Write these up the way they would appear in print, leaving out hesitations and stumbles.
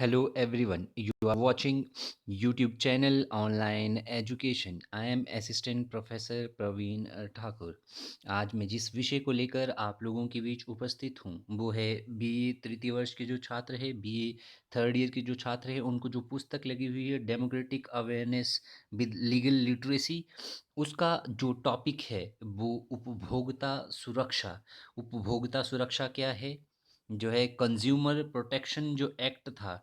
Hello everyone, you are watching YouTube channel Online Education. I am Assistant Professor Praveen Thakur. आज मैं जिस विषय को लेकर आप लोगों के बीच उपस्थित हूँ वो है बीए तृतीय वर्ष के जो छात्र हैं, बीए थर्ड ईयर के जो छात्र हैं, उनको जो पुस्तक लगी हुई है democratic awareness with legal literacy, उसका जो टॉपिक है वो उपभोक्ता सुरक्षा। उपभोक्ता सुरक्षा क्या है? जो है कंज्यूमर प्रोटेक्शन जो एक्ट था,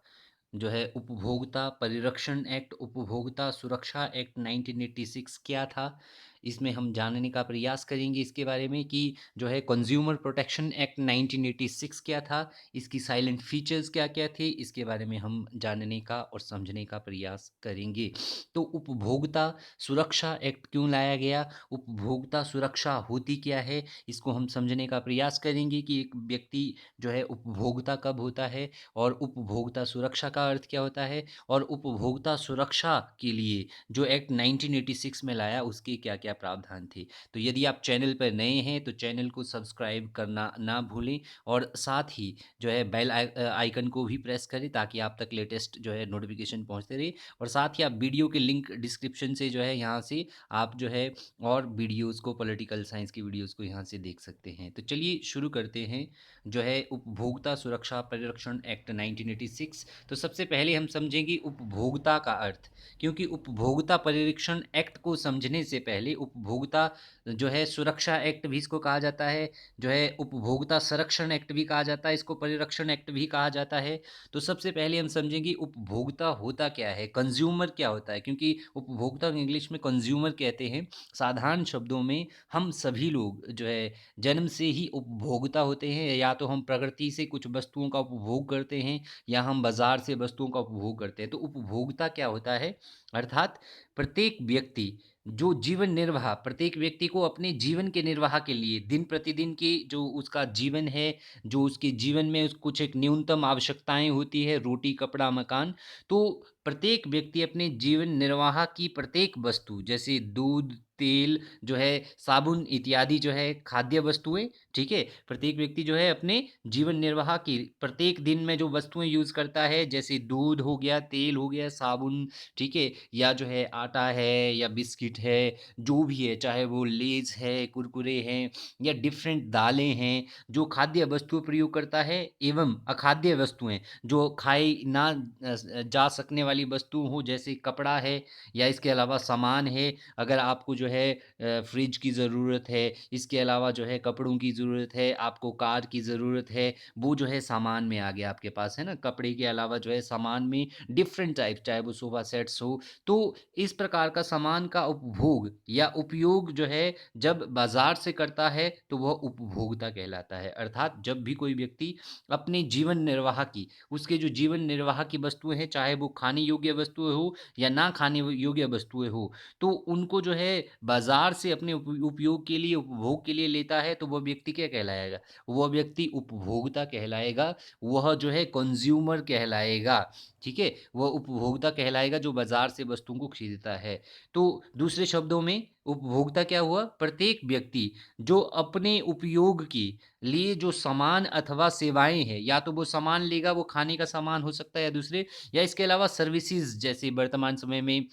जो है उपभोक्ता परिरक्षण एक्ट, उपभोक्ता सुरक्षा एक्ट 1986 क्या था, इसमें हम जानने का प्रयास करेंगे इसके बारे में कि जो है कंज्यूमर प्रोटेक्शन एक्ट 1986 क्या था, इसकी साइलेंट फीचर्स क्या क्या थे, इसके बारे में हम जानने का और समझने का प्रयास करेंगे। तो उपभोक्ता सुरक्षा एक्ट क्यों लाया गया, उपभोक्ता सुरक्षा होती क्या है, इसको हम समझने का प्रयास करेंगे कि एक व्यक्ति जो है उपभोक्ता कब होता है और उपभोक्ता सुरक्षा का अर्थ क्या होता है, और उपभोक्ता सुरक्षा के लिए जो एक्ट 1986 में लाया उसके क्या क्या प्रावधान थे। तो यदि आप चैनल पर नए हैं तो चैनल को सब्सक्राइब करना ना भूलें और साथ ही जो है बेल आइकन को भी प्रेस करें ताकि आप तक लेटेस्ट जो है नोटिफिकेशन पहुंचते रहे, और साथ ही आप वीडियो के लिंक डिस्क्रिप्शन से जो है यहाँ से आप जो है और वीडियोज़ को, पॉलिटिकल साइंस की वीडियोज़ को यहाँ से देख सकते हैं। तो चलिए शुरू करते हैं जो है उपभोक्ता सुरक्षा परिरक्षण एक्ट 1986। तो सबसे पहले हम समझेंगे उपभोक्ता का अर्थ, क्योंकि उपभोक्ता परिरक्षण एक्ट को समझने से पहले उपभोक्ता जो है सुरक्षा एक्ट भी इसको कहा जाता है, जो है उपभोक्ता संरक्षण एक्ट भी कहा जाता है, इसको परिरक्षण एक्ट भी कहा जाता है। तो सबसे पहले हम समझेंगे उपभोक्ता होता क्या है, कंज्यूमर क्या होता है, क्योंकि उपभोक्ता इंग्लिश में कंज्यूमर कहते हैं। साधारण शब्दों में हम सभी लोग जो है जन्म से ही उपभोक्ता होते हैं, या तो हम प्रकृति से कुछ वस्तुओं का उपभोग करते हैं या हम बाजार से वस्तुओं का उपभोग करते हैं। तो उपभोक्ता क्या होता है, अर्थात प्रत्येक व्यक्ति जो जीवन निर्वाह, प्रत्येक व्यक्ति को अपने जीवन के निर्वाह के लिए दिन प्रतिदिन की जो उसका जीवन है, जो उसके जीवन में कुछ एक न्यूनतम आवश्यकताएं होती है, रोटी कपड़ा मकान, तो प्रत्येक व्यक्ति अपने जीवन निर्वाह की प्रत्येक वस्तु जैसे दूध तेल जो है साबुन इत्यादि जो है खाद्य वस्तुएं, ठीक है, प्रत्येक व्यक्ति जो है अपने जीवन निर्वाह की प्रत्येक दिन में जो वस्तुएं यूज करता है, जैसे दूध हो गया, तेल हो गया, साबुन, ठीक है, या जो है आटा है या बिस्किट है, जो भी है, चाहे वो लेज है, कुरकुरे हैं या डिफरेंट दालें हैं, जो खाद्य वस्तु प्रयोग करता है, एवं अखाद्य वस्तुएं जो खाई ना जा सकने वाली वस्तु हो, जैसे कपड़ा है या इसके अलावा सामान है। अगर आपको जो है फ्रिज की ज़रूरत है, इसके अलावा जो है कपड़ों की ज़रूरत है, आपको कार की ज़रूरत है, वो जो है सामान में आ गया आपके पास, है ना? कपड़े के अलावा जो है सामान में डिफरेंट टाइप, चाहे वो सोफ़ा सेट्स हो, तो इस प्रकार का सामान का उपभोग या उपयोग जो है जब बाज़ार से करता है तो वह उपभोक्ता कहलाता है। अर्थात जब भी कोई व्यक्ति अपने जीवन निर्वाह की, उसके जो जीवन निर्वाह की वस्तुएँ हैं, चाहे वो खाने योग्य वस्तुएँ हो या ना खाने योग्य वस्तुएँ हो, तो उनको जो है बाज़ार से अपने उपयोग के लिए, उपभोग के लिए लेता है, तो वह व्यक्ति क्या कहलाएगा? वह व्यक्ति उपभोक्ता कहलाएगा, वह जो है कंज़्यूमर कहलाएगा, ठीक है? वह उपभोक्ता कहलाएगा जो बाज़ार से वस्तुओं को खरीदता है। तो दूसरे शब्दों में उपभोक्ता क्या हुआ? प्रत्येक व्यक्ति जो अपने उपयोग के लिए जो सामान अथवा सेवाएँ हैं, या तो वो सामान लेगा, वो खाने का सामान हो सकता है या दूसरे, या इसके अलावा सर्विसेज़, जैसे वर्तमान समय में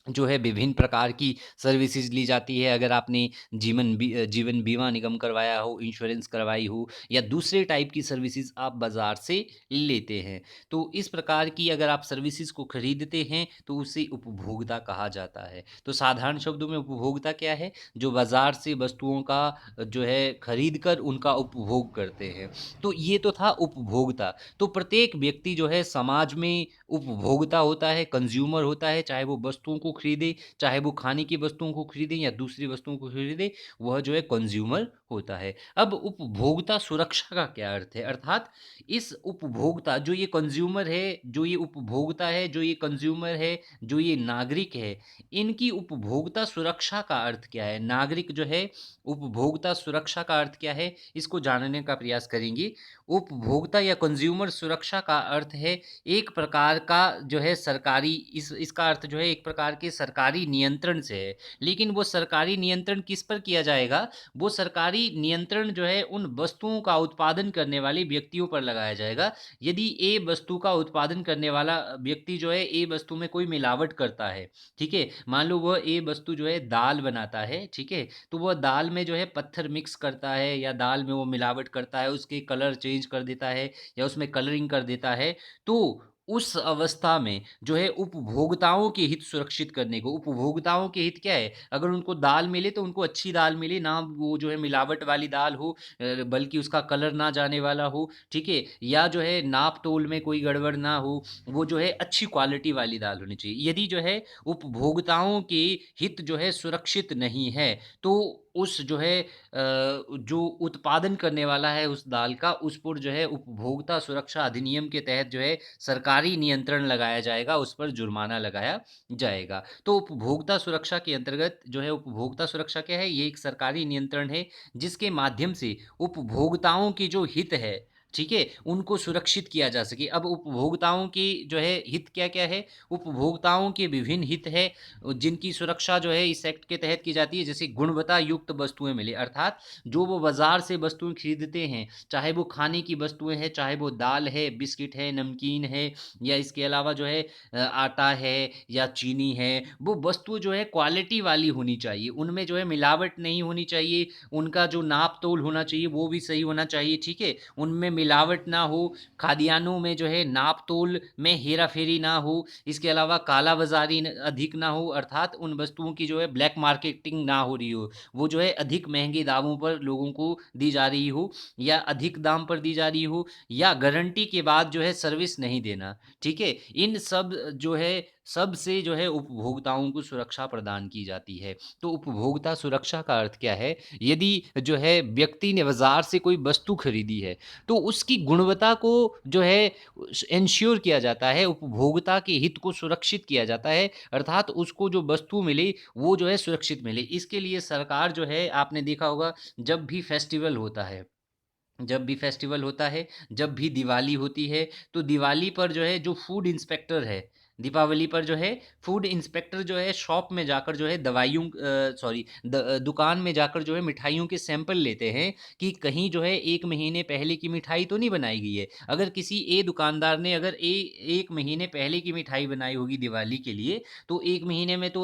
जो है विभिन्न प्रकार की सर्विसेज ली जाती है। अगर आपने जीवन बीमा निगम करवाया हो, इंश्योरेंस करवाई हो, या दूसरे टाइप की सर्विसेज आप बाज़ार से लेते हैं, तो इस प्रकार की अगर आप सर्विसेज को खरीदते हैं तो उसे उपभोक्ता कहा जाता है। तो साधारण शब्दों में उपभोक्ता क्या है? जो बाज़ार से वस्तुओं का जो है खरीद कर उनका उपभोग करते हैं। तो ये तो था उपभोक्ता। तो प्रत्येक व्यक्ति जो है समाज में उपभोक्ता होता है, कंज़्यूमर होता है, चाहे वो वस्तुओं को खरीदे, चाहे वो खाने की वस्तुओं को खरीदे या दूसरी वस्तुओं को खरीदे, वह जो है कंज़्यूमर होता है। अब उपभोक्ता सुरक्षा का क्या अर्थ है? अर्थात इस उपभोक्ता जो ये कंज़्यूमर है, जो ये उपभोक्ता है, जो ये कंज़्यूमर है, जो ये नागरिक है, इनकी उपभोक्ता सुरक्षा का अर्थ क्या है? नागरिक जो है, उपभोक्ता सुरक्षा का अर्थ क्या है? इसको जानने का प्रयास करेंगे। उपभोक्ता या कंज़्यूमर सुरक्षा का अर्थ है एक प्रकार का जो है सरकारी, इसका अर्थ जो है एक प्रकार के सरकारी नियंत्रण से है। लेकिन वो सरकारी नियंत्रण किस पर किया जाएगा? वो सरकारी सरकारी नियंत्रण जो है उन वस्तुओं का उत्पादन करने वाले व्यक्तियों पर लगाया जाएगा। यदि ए वस्तु का उत्पादन करने वाला व्यक्ति जो है ए वस्तु में कोई मिलावट करता है, ठीक है? मान लो वह ए वस्तु जो है दाल बनाता है, ठीक है? तो वह दाल में जो है पत्थर मिक्स करता है या दाल में वो मिलावट करता है, उसके कलर चेंज कर देता है या उसमें कलरिंग कर देता है, तो उस अवस्था में जो है उपभोक्ताओं के हित सुरक्षित करने को, उपभोक्ताओं के हित क्या है? अगर उनको दाल मिले तो उनको अच्छी दाल मिले, ना वो जो है मिलावट वाली दाल हो, बल्कि उसका कलर ना जाने वाला हो, ठीक है? या जो है नाप-तोल में कोई गड़बड़ ना हो, वो जो है अच्छी क्वालिटी वाली दाल होनी चाहिए। यदि जो है उपभोक्ताओं के हित जो है सुरक्षित नहीं है, तो उस जो है जो उत्पादन करने वाला है उस दाल का, उस पर जो है उपभोक्ता सुरक्षा अधिनियम के तहत जो है सरकारी नियंत्रण लगाया जाएगा, उस पर जुर्माना लगाया जाएगा। तो उपभोक्ता सुरक्षा के अंतर्गत जो है उपभोक्ता सुरक्षा क्या है? ये एक सरकारी नियंत्रण है, जिसके माध्यम से उपभोक्ताओं के जो हित है, ठीक है? उनको सुरक्षित किया जा सके। अब उपभोक्ताओं की जो है हित क्या-क्या है? उपभोक्ताओं के विभिन्न हित हैं, जिनकी सुरक्षा जो है इस एक्ट के तहत की जाती है, जैसे गुणवत्ता युक्त वस्तुएँ मिले, अर्थात जो वो बाज़ार से वस्तुएँ खरीदते हैं, चाहे वो खाने की वस्तुएँ हैं, चाहे वो दाल है, बिस्किट है, नमकीन है या इसके अलावा जो है आटा है या चीनी है, वो वस्तु जो है क्वालिटी वाली होनी चाहिए। उनमें जो है मिलावट नहीं होनी चाहिए, उनका जो नाप-तोल होना चाहिए वो भी सही होना चाहिए, ठीक है? उनमें मिलावट ना हो, खाद्यान्नों में जो है नाप-तोल में हेरा-फेरी ना हो, इसके अलावा काला-बाज़ारी न अधिक ना हो, अर्थात उन वस्तुओं की जो है ब्लैक मार्केटिंग ना हो रही हो। वो जो है अधिक महँगे दामों पर लोगों को दी जा रही हो या अधिक दाम पर दी जा रही हो या गारंटी के बाद जो है सर्विस नहीं देना, ठीक है? इन सब जो है सबसे जो है उपभोक्ताओं को सुरक्षा प्रदान की जाती है। तो उपभोक्ता सुरक्षा का अर्थ क्या है? यदि जो है व्यक्ति ने बाज़ार से कोई वस्तु खरीदी है, तो उसकी गुणवत्ता को जो है एन्श्योर किया जाता है, उपभोक्ता के हित को सुरक्षित किया जाता है, अर्थात उसको जो वस्तु मिले, वो जो है सुरक्षित मिले। इसके लिए सरकार जो है आपने देखा होगा, जब भी फेस्टिवल होता है, जब भी फेस्टिवल होता है, जब भी दिवाली होती है, तो दिवाली पर जो है जो फूड इंस्पेक्टर है, दीपावली पर जो है फूड इंस्पेक्टर जो है शॉप में जाकर जो है दुकान में जाकर जो है मिठाइयों के सैंपल लेते हैं कि कहीं जो है 1 महीने पहले की मिठाई तो नहीं बनाई गई है। अगर किसी दुकानदार ने अगर 1 महीने पहले की मिठाई बनाई होगी दिवाली के लिए, तो 1 महीने में तो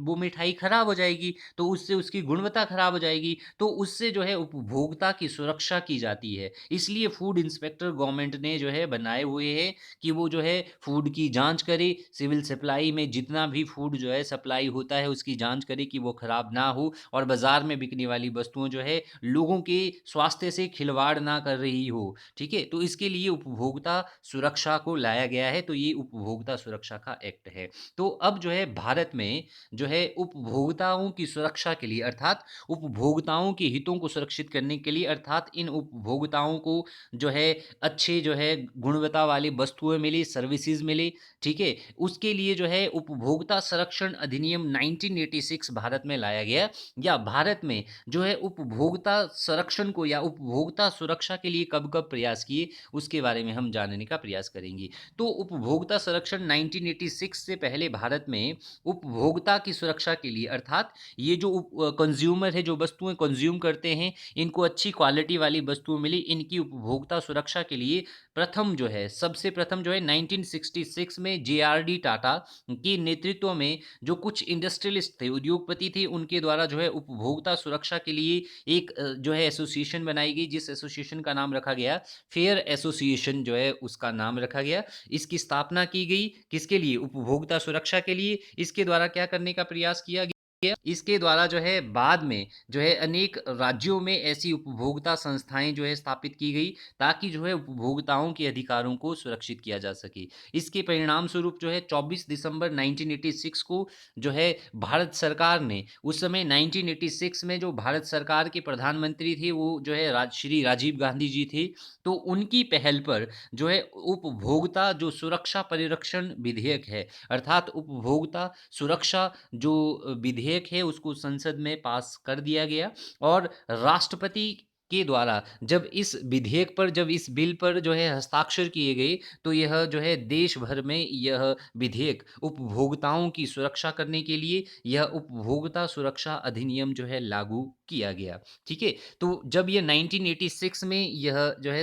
वो मिठाई खराब हो जाएगी, तो उससे उसकी गुणवत्ता खराब हो जाएगी। तो उससे जो है उपभोक्ता की सुरक्षा की जाती है। इसलिए फूड इंस्पेक्टर गवर्नमेंट ने जो है बनाए हुए हैं कि वो जो है फूड की जाँच करे, सिविल सप्लाई में जितना भी फूड जो है सप्लाई होता है उसकी जाँच करे कि वो खराब ना हो और बाज़ार में बिकने वाली वस्तुएँ जो है लोगों के स्वास्थ्य से खिलवाड़ ना कर रही हो, ठीक है? तो इसके लिए उपभोक्ता सुरक्षा को लाया गया है, तो ये उपभोक्ता सुरक्षा का एक्ट है। तो अब जो है भारत में जो है उपभोक्ताओं की सुरक्षा के लिए अर्थात उपभोक्ताओं के हितों को सुरक्षित करने के लिए अर्थात इन उपभोक्ताओं को जो है अच्छे जो है गुणवत्ता वाली वस्तुएँ मिली, सर्विसेज़ मिली, ठीक है? उसके लिए जो है उपभोक्ता संरक्षण अधिनियम 1986 भारत में लाया गया या भारत में जो है उपभोक्ता संरक्षण को या उपभोक्ता सुरक्षा के लिए कब-कब प्रयास किए, उसके बारे में हम जानने का प्रयास करेंगे। तो उपभोक्ता संरक्षण 1986 से पहले भारत में उपभोक्ता की सुरक्षा के लिए अर्थात ये जो कंज़्यूमर है, जो वस्तुएँ कंज़्यूम करते हैं, इनको अच्छी क्वालिटी वाली वस्तु मिली, इनकी उपभोक्ता सुरक्षा के लिए सबसे प्रथम जो है 1966 में जेआरडी टाटा के नेतृत्व में जो कुछ इंडस्ट्रियलिस्ट थे, उद्योगपति थे, उनके द्वारा जो है उपभोक्ता सुरक्षा के लिए एक जो है एसोसिएशन बनाई गई, जिस एसोसिएशन का नाम रखा गया फेयर एसोसिएशन जो है उसका नाम रखा गया। इसकी स्थापना की गई, किसके लिए? उपभोक्ता सुरक्षा के लिए। इसके द्वारा क्या करने का प्रयास किया गया? इसके द्वारा जो है बाद में जो है अनेक राज्यों में ऐसी उपभोक्ता संस्थाएँ जो है स्थापित की गई, ताकि जो है उपभोक्ताओं के अधिकारों को सुरक्षित किया जा सके। इसके परिणाम स्वरूप जो है 24 दिसंबर 1986 को जो है भारत सरकार ने उस समय 1986 में जो भारत सरकार के प्रधानमंत्री थे वो जो है श्री राजीव गांधी जी थे। तो उनकी पहल पर जो है उपभोक्ता जो सुरक्षा परिरक्षण विधेयक है, अर्थात उपभोक्ता सुरक्षा जो विधेयक है उसको संसद में पास कर दिया गया और राष्ट्रपति के द्वारा जब इस बिल पर जो है हस्ताक्षर किए गए, तो यह जो है देश भर में यह विधेयक उपभोक्ताओं की सुरक्षा करने के लिए यह उपभोक्ता सुरक्षा अधिनियम जो है लागू किया गया। ठीक है? तो जब ये 1986 में यह जो है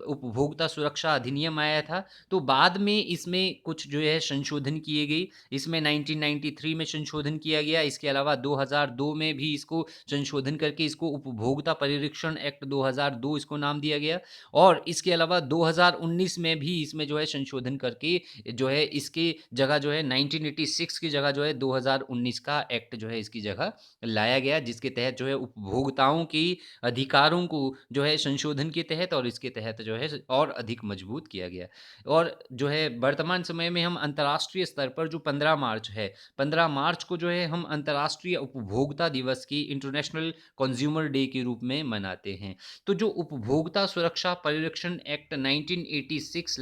उपभोक्ता सुरक्षा अधिनियम आया था, तो बाद में इसमें कुछ जो है संशोधन किए गए। इसमें 1993 में संशोधन किया गया। इसके अलावा 2002 में भी इसको संशोधन करके इसको उपभोक्ता परिरक्षण एक्ट 2002 इसको नाम दिया गया, और इसके अलावा 2019 में भी इसमें जो है संशोधन करके जो है इसकी जगह जो है 1986 की जगह जो है 2019 का एक्ट जो है इसकी जगह लाया गया, जिसके तहत जो है उपभोक्ताओं की अधिकारों को जो है संशोधन के तहत और इसके तहत जो है और अधिक मजबूत किया गया। और जो है वर्तमान समय में हम अंतर्राष्ट्रीय स्तर पर जो 15 मार्च है, 15 मार्च को जो है हम अंतर्राष्ट्रीय उपभोक्ता दिवस की इंटरनेशनल कंज्यूमर डे के रूप में मनाते हैं। तो जो उपभोक्ता सुरक्षा परिरक्षण एक्ट 1986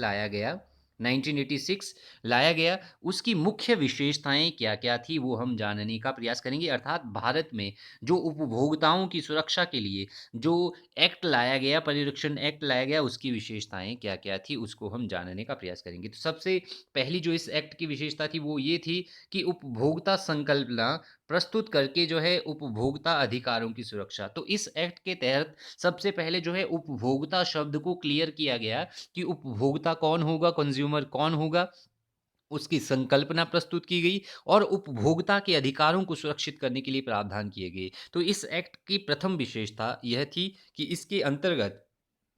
लाया गया, उसकी मुख्य विशेषताएं क्या-क्या थी वो हम जानने का प्रयास करेंगे। अर्थात भारत में जो उपभोक्ताओं की सुरक्षा के लिए जो एक्ट लाया गया, परिरक्षण एक्ट लाया गया, उसकी विशेषताएं क्या-क्या थी उसको हम जानने का प्रयास करेंगे। तो सबसे पहली जो इस एक्ट की विशेषता थी वो ये थी कि उपभोक्ता संकल्पना प्रस्तुत करके जो है उपभोक्ता अधिकारों की सुरक्षा। तो इस एक्ट के तहत सबसे पहले जो है उपभोक्ता शब्द को क्लियर किया गया कि उपभोक्ता कौन होगा, कंज्यूमर कौन होगा, उसकी संकल्पना प्रस्तुत की गई और उपभोक्ता के अधिकारों को सुरक्षित करने के लिए प्रावधान किए गए। तो इस एक्ट की प्रथम विशेषता यह थी कि इसके अंतर्गत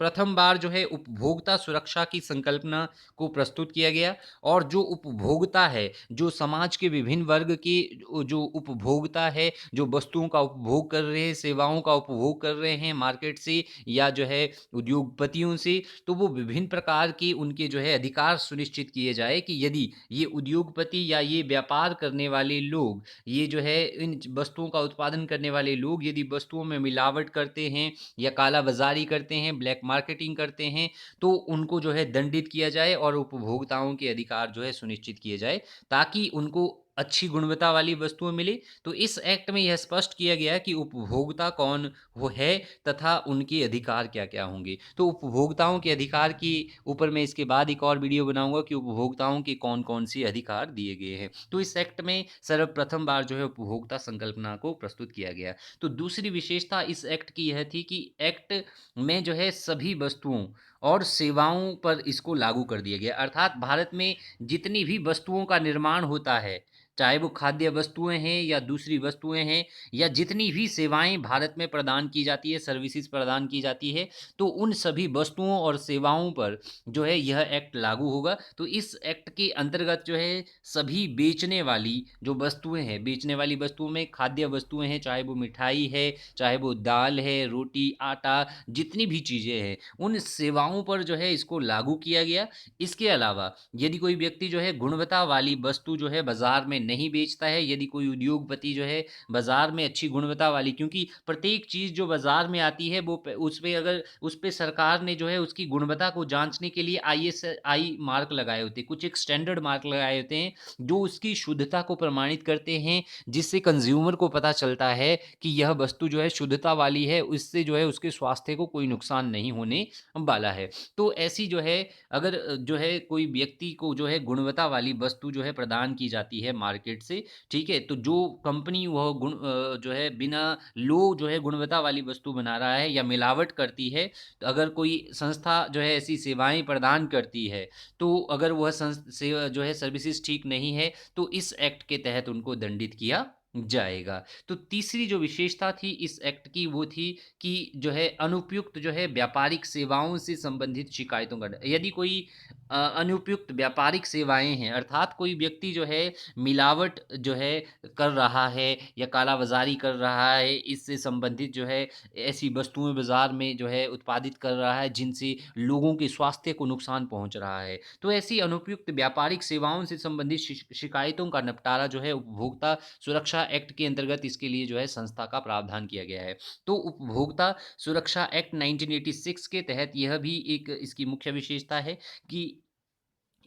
प्रथम बार जो है उपभोक्ता सुरक्षा की संकल्पना को प्रस्तुत किया गया, और जो उपभोक्ता है, जो समाज के विभिन्न वर्ग के जो उपभोक्ता है, जो वस्तुओं का उपभोग कर रहे हैं, सेवाओं का उपभोग कर रहे हैं मार्केट से या जो है उद्योगपतियों से, तो वो विभिन्न प्रकार के उनके जो है अधिकार सुनिश्चित किए जाए कि यदि ये उद्योगपति या ये व्यापार करने वाले लोग, ये जो है इन वस्तुओं का उत्पादन करने वाले लोग यदि वस्तुओं में मिलावट करते हैं या कालाबाज़ारी करते हैं, ब्लैक मार्केटिंग करते हैं, तो उनको जो है दंडित किया जाए और उपभोक्ताओं के अधिकार जो है सुनिश्चित किए जाए, ताकि उनको अच्छी गुणवत्ता वाली वस्तुएँ मिले। तो इस एक्ट में यह स्पष्ट किया गया कि उपभोक्ता कौन वो है तथा उनके अधिकार क्या-क्या होंगे। तो उपभोक्ताओं के अधिकार के ऊपर मैं इसके बाद एक और वीडियो बनाऊँगा कि उपभोक्ताओं के कौन-कौन से अधिकार दिए गए हैं। तो इस एक्ट में सर्वप्रथम बार जो है उपभोक्ता संकल्पना को प्रस्तुत किया गया। तो दूसरी विशेषता इस एक्ट की यह थी कि एक्ट में जो है सभी वस्तुओं और सेवाओं पर इसको लागू कर दिया गया। अर्थात भारत में जितनी भी वस्तुओं का निर्माण होता है, चाहे वो खाद्य वस्तुएँ हैं या दूसरी वस्तुएँ हैं या जितनी भी सेवाएँ भारत में प्रदान की जाती है, सर्विसेज़ प्रदान की जाती है, तो उन सभी वस्तुओं और सेवाओं पर जो है यह एक्ट लागू होगा। तो इस एक्ट के अंतर्गत जो है सभी बेचने वाली जो वस्तुएँ हैं, बेचने वाली वस्तुओं में खाद्य वस्तुएँ हैं, चाहे वो मिठाई है, चाहे वो दाल है, रोटी, आटा, जितनी भी चीज़ें हैं, उन सेवाओं पर जो है इसको लागू किया गया। इसके अलावा यदि कोई व्यक्ति जो है गुणवत्ता वाली वस्तु जो है बाज़ार में नहीं बेचता है, यदि कोई उद्योगपति जो है बाज़ार में अच्छी गुणवत्ता वाली, क्योंकि प्रत्येक चीज़ जो बाज़ार में आती है वो प उसपे अगर उसपे सरकार ने जो है उसकी गुणवत्ता को जाँचने के लिए आईएसआई मार्क लगाए होते हैं, कुछ एक स्टैंडर्ड मार्क लगाए होते हैं, जो उसकी शुद्धता को प्रमाणित करते हैं, जिससे कंज़्यूमर को पता चलता है कि यह वस्तु जो है शुद्धता वाली है, इससे जो है उसके स्वास्थ्य को कोई नुकसान नहीं होने वाला है। तो ऐसी जो है अगर जो है कोई व्यक्ति को जो है गुणवत्ता वाली वस्तु जो है प्रदान की जाती है मार्केट से, ठीक है? तो जो कंपनी वह जो है बिना लो जो है गुणवत्ता वाली वस्तु बना रहा है या मिलावट करती है, तो अगर कोई संस्था जो है ऐसी सेवाएँ प्रदान करती है, तो अगर वह सेवा जो है सर्विसेज़ ठीक नहीं है, तो इस एक्ट के तहत उनको दंडित किया जाएगा। तो तीसरी जो विशेषता थी इस एक्ट की वो थी कि जो है अनुपयुक्त जो है व्यापारिक सेवाओं से संबंधित शिकायतों का यदि कोई अनुपयुक्त व्यापारिक सेवाएँ हैं, अर्थात कोई व्यक्ति जो है मिलावट जो है कर रहा है या कालाबाज़ारी कर रहा है, इससे संबंधित जो है ऐसी वस्तुएँ बाज़ार में जो है उत्पादित कर रहा है, जिनसे लोगों के स्वास्थ्य को नुकसान पहुँच रहा है। तो ऐसी अनुपयुक्त व्यापारिक सेवाओं से संबंधित शिकायतों का निपटारा जो है उपभोक्ता सुरक्षा एक्ट के अंतर्गत इसके लिए जो है संस्था का प्रावधान किया गया है। तो उपभोक्ता सुरक्षा एक्ट 1986 के तहत यह भी एक इसकी मुख्य विशेषता है कि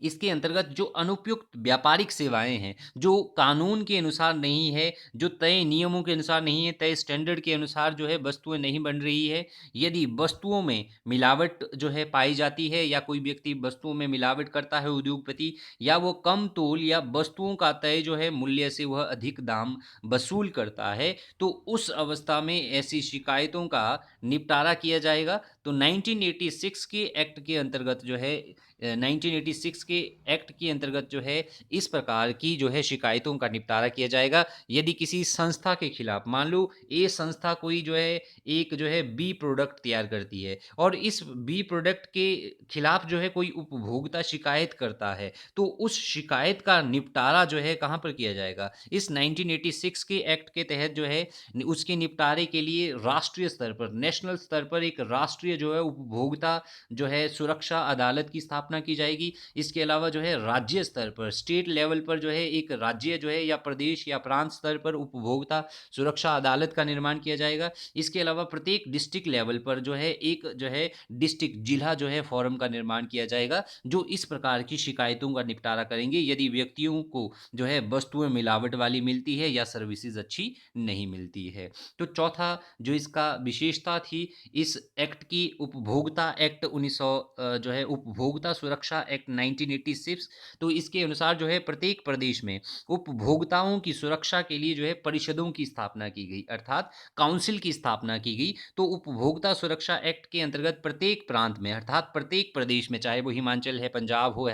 इसके अंतर्गत जो अनुपयुक्त व्यापारिक सेवाएँ हैं, जो कानून के अनुसार नहीं है, जो तय नियमों के अनुसार नहीं है, तय स्टैंडर्ड के अनुसार जो है वस्तुएँ नहीं बन रही है, यदि वस्तुओं में मिलावट जो है पाई जाती है या कोई व्यक्ति वस्तुओं में मिलावट करता है उद्योगपति, या वो कम तोल या वस्तुओं का तय जो है मूल्य से वह अधिक दाम वसूल करता है, तो उस अवस्था में ऐसी शिकायतों का निपटारा किया जाएगा। तो 1986 के एक्ट के अंतर्गत जो है 1986 के एक्ट के अंतर्गत जो है इस प्रकार की जो है शिकायतों का निपटारा किया जाएगा। यदि किसी संस्था के खिलाफ, मान लो ए संस्था कोई जो है एक जो है बी प्रोडक्ट तैयार करती है और इस बी प्रोडक्ट के खिलाफ जो है कोई उपभोक्ता शिकायत करता है, तो उस शिकायत का निपटारा जो है कहाँ पर किया जाएगा? इस 1986 के एक्ट के तहत जो है उसके निपटारे के लिए राष्ट्रीय स्तर पर, नेशनल स्तर पर एक राष्ट्रीय जो है उपभोक्ता जो है सुरक्षा अदालत की स्थापना की जाएगी। इसके अलावा जो है राज्य स्तर पर, स्टेट लेवल पर जो है एक राज्य जो है या प्रदेश या प्रांत स्तर पर उपभोक्ता सुरक्षा अदालत का निर्माण किया जाएगा। इसके अलावा प्रत्येक डिस्ट्रिक्ट लेवल पर जो है एक जो है डिस्ट्रिक्ट जिला जो है फोरम का निर्माण किया जाएगा, जो इस प्रकार की शिकायतों का निपटारा करेंगे यदि व्यक्तियों को जो है वस्तुएं मिलावट वाली मिलती है या सर्विसेज अच्छी नहीं मिलती है। तो चौथा जो इसका विशेषता थी इस एक्ट की, उपभोक्ता एक्ट 1900 जो है उपभोक्ता सुरक्षा एक्ट 1986, तो इसके अनुसार जो है प्रत्येक प्रदेश में उपभोक्ताओं की सुरक्षा के लिए जो है परिषदों की स्थापना की गई, अर्थात काउंसिल की स्थापना की गई। तो उपभोक्ता सुरक्षा एक्ट के अंतर्गत प्रत्येक प्रांत में, अर्थात प्रत्येक प्रदेश में, चाहे वो हिमाचल है, पंजाब हो,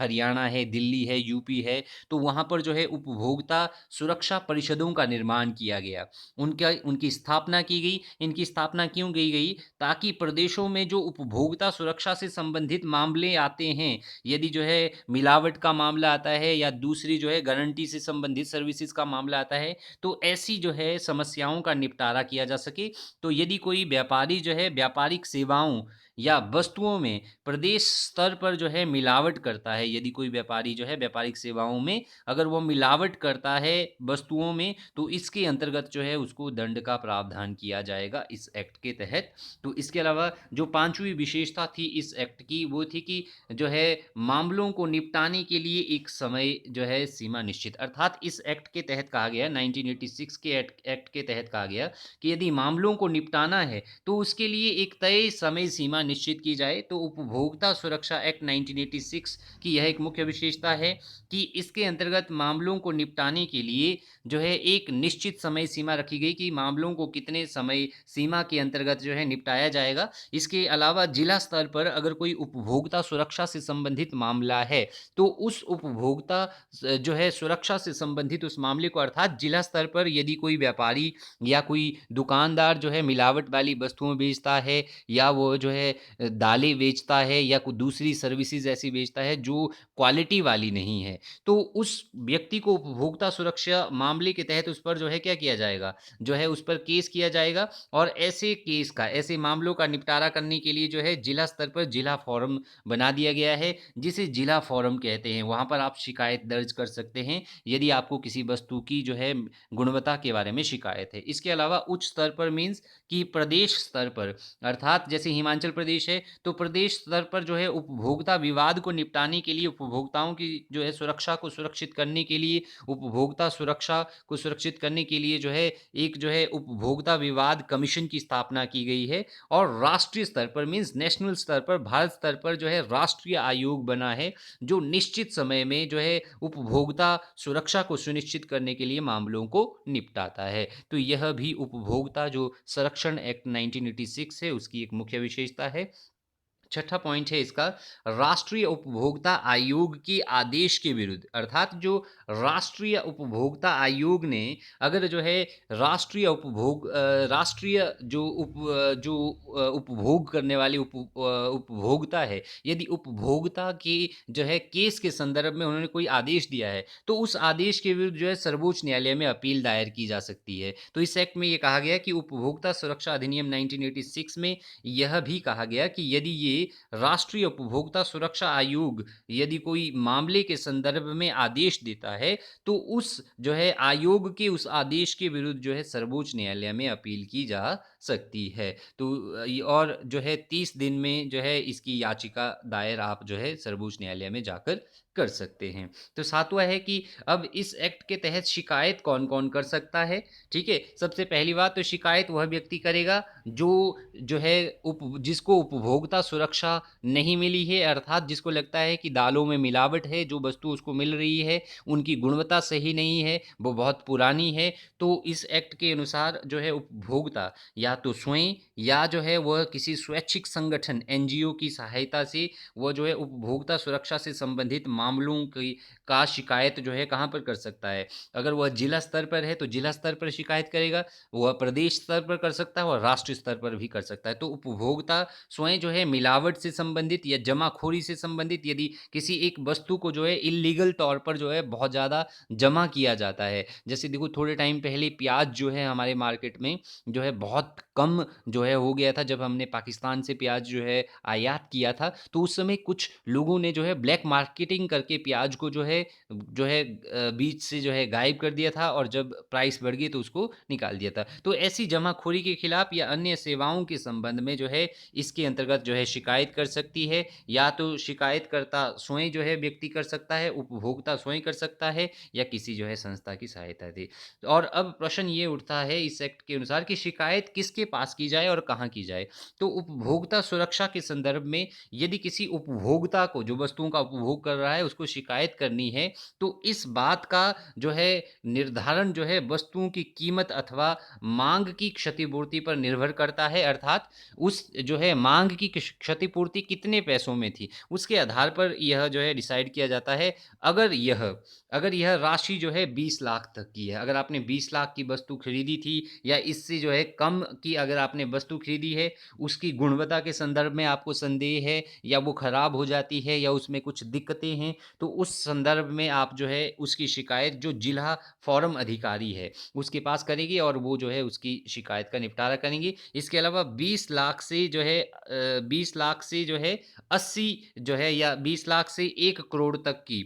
हरियाणा है, दिल्ली है, यूपी है, तो वहाँ पर जो है उपभोक्ता सुरक्षा परिषदों का निर्माण किया गया, उनकी स्थापना की गई। इनकी स्थापना क्यों की गई? ताकि प्रदेशों में जो उपभोक्ता सुरक्षा से संबंधित मामले आते हैं, यदि जो है मिलावट का मामला आता है या दूसरी जो है गारंटी से संबंधित सर्विसेज का मामला आता है, तो ऐसी जो है समस्याओं का निपटारा किया जा सके। तो यदि कोई व्यापारी जो है व्यापारिक सेवाओं या वस्तुओं में प्रदेश स्तर पर जो है मिलावट करता है, यदि कोई व्यापारी जो है व्यापारिक सेवाओं में अगर वो मिलावट करता है वस्तुओं में, तो इसके अंतर्गत जो है उसको दंड का प्रावधान किया जाएगा इस एक्ट के तहत। तो इसके अलावा जो पांचवी विशेषता थी इस एक्ट की, वो थी कि जो है मामलों को निपटाने के लिए एक समय जो है सीमा निश्चित, अर्थात इस एक्ट के तहत कहा गया, 1986 के एक्ट के तहत कहा गया कि यदि मामलों को निपटाना है तो उसके लिए एक तय समय सीमा निश्चित की जाए। तो उपभोक्ता सुरक्षा एक्ट 1986 की यह एक मुख्य विशेषता है कि इसके अंतर्गत मामलों को निपटाने के लिए जो है एक निश्चित समय सीमा रखी गई कि मामलों को कितने समय सीमा के अंतर्गत जो है निपटाया जाएगा। इसके अलावा जिला स्तर पर अगर कोई उपभोक्ता सुरक्षा से संबंधित मामला है, तो उस उपभोक्ता जो है सुरक्षा से संबंधित उस मामले को, अर्थात जिला स्तर पर यदि कोई व्यापारी या कोई दुकानदार जो है मिलावट वाली वस्तुएं बेचता है, या वो जो है दालें बेचता है या कोई दूसरी सर्विसेज ऐसी बेचता है जो क्वालिटी वाली नहीं है, तो उस व्यक्ति को उपभोक्ता सुरक्षा मामले के तहत उस पर जो है क्या किया जाएगा, जो है उस पर केस किया जाएगा। और ऐसे केस का, ऐसे मामलों का निपटारा करने के लिए जो है जिला स्तर पर जिला फोरम बना दिया गया है, जिसे जिला फोरम कहते हैं। वहाँ पर आप शिकायत दर्ज कर सकते हैं यदि आपको किसी वस्तु की जो है गुणवत्ता के बारे में शिकायत है। इसके अलावा उच्च स्तर पर मीन्स कि प्रदेश स्तर पर, अर्थात जैसे हिमाचल प्रदेश है तो प्रदेश स्तर पर जो है उपभोक्ता विवाद को निपटाने के लिए, उपभोक्ताओं की जो है सुरक्षा को सुरक्षित करने के लिए, उपभोक्ता सुरक्षा को सुरक्षित करने के लिए जो है एक जो है उपभोक्ता विवाद कमीशन की स्थापना की गई है। और राष्ट्रीय स्तर पर मीन्स नेशनल स्तर पर, भारत स्तर पर जो है राष्ट्रीय आयोग बना है, जो निश्चित समय में जो है उपभोक्ता सुरक्षा को सुनिश्चित करने के लिए मामलों को निपटाता है। तो यह भी उपभोक्ता जो संरक्षण एक्ट 1986 है उसकी एक मुख्य विशेषता है। छठा पॉइंट है इसका, राष्ट्रीय उपभोक्ता आयोग के आदेश के विरुद्ध, अर्थात जो राष्ट्रीय उपभोक्ता आयोग ने अगर जो है राष्ट्रीय जो उपभोग करने वाले उपभोक्ता है, यदि उपभोक्ता के जो है केस के संदर्भ में उन्होंने कोई आदेश दिया है, तो उस आदेश के विरुद्ध जो है सर्वोच्च न्यायालय में अपील दायर की जा सकती है। तो इस एक्ट में ये कहा गया कि उपभोक्ता सुरक्षा अधिनियम 1986 में यह भी कहा गया कि यदि ये राष्ट्रीय उपभोक्ता सुरक्षा आयोग यदि कोई मामले के संदर्भ में आदेश देता है, तो उस जो है आयोग के उस आदेश के विरुद्ध जो है सर्वोच्च न्यायालय में अपील की जा सकती है। तो और जो है 30 दिन में जो है इसकी याचिका दायर आप जो है सर्वोच्च न्यायालय में जाकर कर सकते हैं। तो सातवाँ है कि अब इस एक्ट के तहत शिकायत कौन-कौन कर सकता है, ठीक है? सबसे पहली बात तो शिकायत वह व्यक्ति करेगा जो है जिसको उपभोक्ता सुरक्षा नहीं मिली है, अर्थात जिसको लगता है कि दालों में मिलावट है, जो वस्तु उसको मिल रही है, उनकी गुणवत्ता सही नहीं है, वो बहुत पुरानी है, तो इस एक्ट के अनुसार जो है उपभोक्ता या तो स्वयं या जो है वह किसी स्वैच्छिक संगठन एनजीओ की सहायता से वो जो है उपभोक्ता सुरक्षा से संबंधित मामलों की का शिकायत जो है कहाँ पर कर सकता है। अगर वह जिला स्तर पर है तो जिला स्तर पर शिकायत करेगा, वह प्रदेश स्तर पर कर सकता है और राष्ट्रीय स्तर पर भी कर सकता है। तो उपभोक्ता स्वयं जो है मिलावट से संबंधित या जमाखोरी से संबंधित यदि किसी एक वस्तु को जो है इल्लीगल तौर पर जो है बहुत ज़्यादा जमा किया जाता है। जैसे देखो थोड़े टाइम पहले प्याज़ जो है हमारे मार्केट में जो है बहुत कम जो है हो गया था जब हमने पाकिस्तान से प्याज़ जो है आयात किया था, तो उस समय कुछ लोगों ने जो है ब्लैक मार्केटिंग करके प्याज़ को जो है बीच से जो है गायब कर दिया था और जब प्राइस बढ़ गई तो उसको निकाल दिया था। तो ऐसी जमाखोरी के खिलाफ या अन्य सेवाओं के संबंध में जो है इसके अंतर्गत जो है शिकायत कर सकती है, या तो शिकायतकर्ता स्वयं जो है व्यक्ति कर सकता है, उपभोक्ता स्वयं कर सकता है या किसी जो है संस्था की सहायता से। और अब प्रश्न ये उठता है इस एक्ट के अनुसार कि शिकायत किसके पास की जाए और कहाँ की जाए? तो उपभोक्ता सुरक्षा के संदर्भ में यदि किसी उपभोक्ता को जो वस्तुओं का उपभोग कर रहा है उसको शिकायत करनी है, तो इस बात का जो है निर्धारण जो है वस्तुओं की कीमत अथवा माँग की क्षतिपूर्ति पर निर्भर करता है, अर्थात उस जो है माँग की क्षतिपूर्ति कितने पैसों में थी, उसके आधार पर यह जो है डिसाइड किया जाता है। अगर यह अगर यह राशि जो है 20 लाख तक की है, अगर आपने 20 लाख की वस्तु खरीदी थी या इससे जो है कम की अगर आपने वस्तु खरीदी है, उसकी गुणवत्ता के संदर्भ में आपको संदेह है या वो खराब हो जाती है या उसमें कुछ दिक्कतें हैं, तो उस संदर्भ में आप जो है उसकी शिकायत जो जिला फ़ॉरम अधिकारी है, उसके पास करेंगे और वो जो है उसकी शिकायत का निपटारा करेंगे। इसके अलावा 20 लाख से जो है 20 लाख से जो है 80 जो है या 20 लाख से 1 करोड़ तक की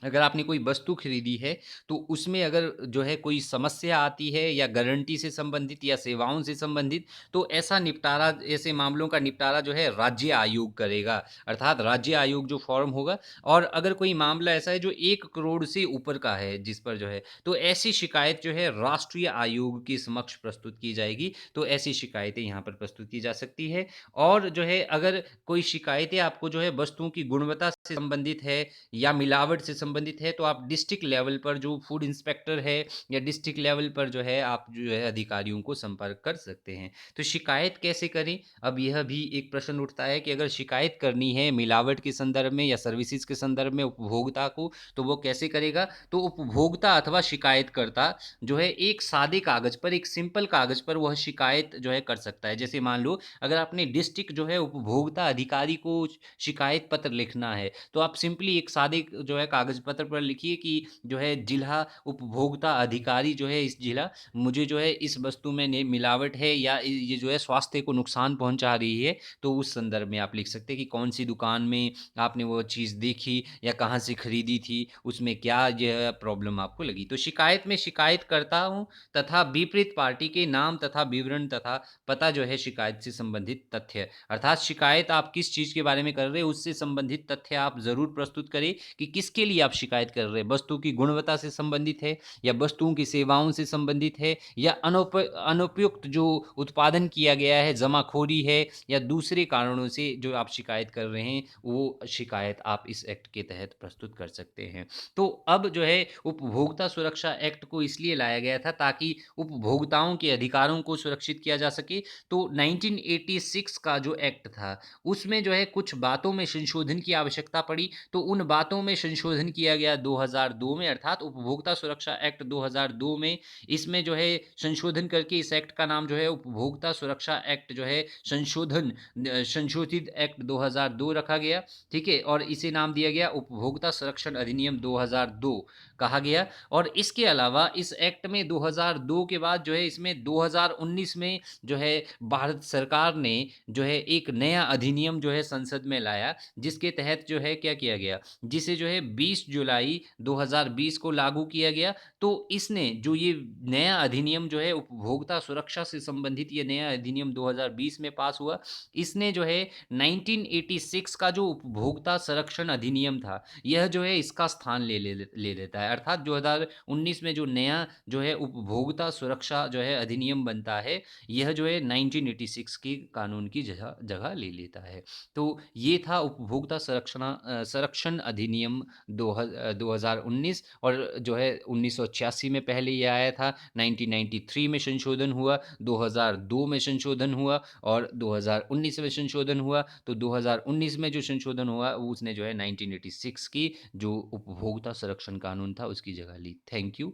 अगर आपने कोई वस्तु खरीदी है, तो उसमें अगर जो है कोई समस्या आती है या गारंटी से संबंधित या सेवाओं से संबंधित, तो ऐसा निपटारा ऐसे मामलों का निपटारा जो है राज्य आयोग करेगा। अर्थात राज्य आयोग जो फ़ॉर्म होगा और अगर कोई मामला ऐसा है जो 1 करोड़ से ऊपर का है जिस पर जो है, तो ऐसी शिकायत जो है राष्ट्रीय आयोग के समक्ष प्रस्तुत की जाएगी। तो ऐसी शिकायतें यहाँ पर प्रस्तुत की जा सकती है। और जो है अगर कोई शिकायतें आपको जो है वस्तुओं की गुणवत्ता से संबंधित है या मिलावट से संबंधित है, तो आप डिस्ट्रिक्ट लेवल पर जो फूड इंस्पेक्टर है या डिस्ट्रिक्ट लेवल पर जो है आप जो है अधिकारियों को संपर्क कर सकते हैं। तो शिकायत कैसे करें? अब यह भी एक प्रश्न उठता है कि अगर शिकायत करनी है मिलावट के संदर्भ में या सर्विसेज के संदर्भ में उपभोक्ता को, तो वो कैसे करेगा? तो उपभोक्ता अथवा शिकायतकर्ता जो है एक सादे कागज़ पर, एक सिंपल कागज़ पर वह शिकायत जो है कर सकता है। जैसे मान लो अगर आपने डिस्ट्रिक्ट जो है उपभोक्ता अधिकारी को शिकायत पत्र लिखना है, तो आप सिंपली एक सादे जो है कागज़ पत्र पर लिखिए कि जो है जिला उपभोक्ता अधिकारी जो है इस जिला मुझे जो है इस वस्तु में मिलावट है या ये जो है स्वास्थ्य को नुकसान पहुंचा रही है। तो उस संदर्भ में आप लिख सकते हैं कि कौन सी दुकान में आपने वो चीज़ देखी या कहाँ से खरीदी थी, उसमें क्या जो है प्रॉब्लम आपको लगी। तो शिकायत में शिकायत करता हूँ तथा विपरीत पार्टी के नाम तथा विवरण तथा पता जो है शिकायत से संबंधित तथ्य, अर्थात शिकायत आप किस चीज़ के बारे में कर रहे हैं उससे संबंधित तथ्य आप ज़रूर प्रस्तुत करें कि किसके लिए आप शिकायत कर रहे हैं। वस्तु की गुणवत्ता से संबंधित है या वस्तुओं की सेवाओं से संबंधित है या अनुपयुक्त जो उत्पादन किया गया है, जमाखोरी है या दूसरे कारणों से जो आप शिकायत कर रहे हैं, वो शिकायत आप इस एक्ट के तहत प्रस्तुत कर सकते हैं। तो अब जो है उपभोक्ता सुरक्षा एक्ट को इसलिए लाया गया था ताकि उपभोक्ताओं के अधिकारों को सुरक्षित किया जा सके। तो 1986 का जो एक्ट था, उसमें जो है कुछ बातों में संशोधन की आवश्यकता पड़ी, तो उन बातों में संशोधन किया गया 2002 में, अर्थात उपभोक्ता सुरक्षा एक्ट 2002 में। इसमें जो है संशोधन करके इस एक्ट का नाम जो है उपभोक्ता सुरक्षा एक्ट जो है संशोधित एक्ट 2002 रखा गया, ठीक है? और इसे नाम दिया गया उपभोक्ता संरक्षण अधिनियम 2002 कहा गया। और इसके अलावा इस एक्ट में 2002 के बाद जो है इसमें 2019 में जो है भारत सरकार ने जो है एक नया अधिनियम जो है संसद में लाया, जिसके तहत जो है क्या किया गया, जिसे जो है 20 जुलाई 2020 को लागू किया गया। तो इसने जो ये नया अधिनियम जो है उपभोक्ता सुरक्षा से संबंधित ये नया अधिनियम 2020 में पास हुआ। इसने जो है 1986 का जो उपभोक्ता संरक्षण अधिनियम था, यह जो है इसका स्थान ले लेता है। अर्थात 2019 में जो नया जो है उपभोक्ता सुरक्षा जो है अधिनियम बनता है, यह जो है 1986 की कानून की जगह जगह ले लेता है। तो ये था उपभोक्ता संरक्षण अधिनियम 2019। और जो है 1986 में पहले ये आया था, 1993 में संशोधन हुआ, 2002 में संशोधन हुआ और 2019 में संशोधन हुआ। तो 2019 में जो संशोधन हुआ उसने जो है 1986 की जो उपभोक्ता संरक्षण कानून था उसकी जगह ली। Thank you.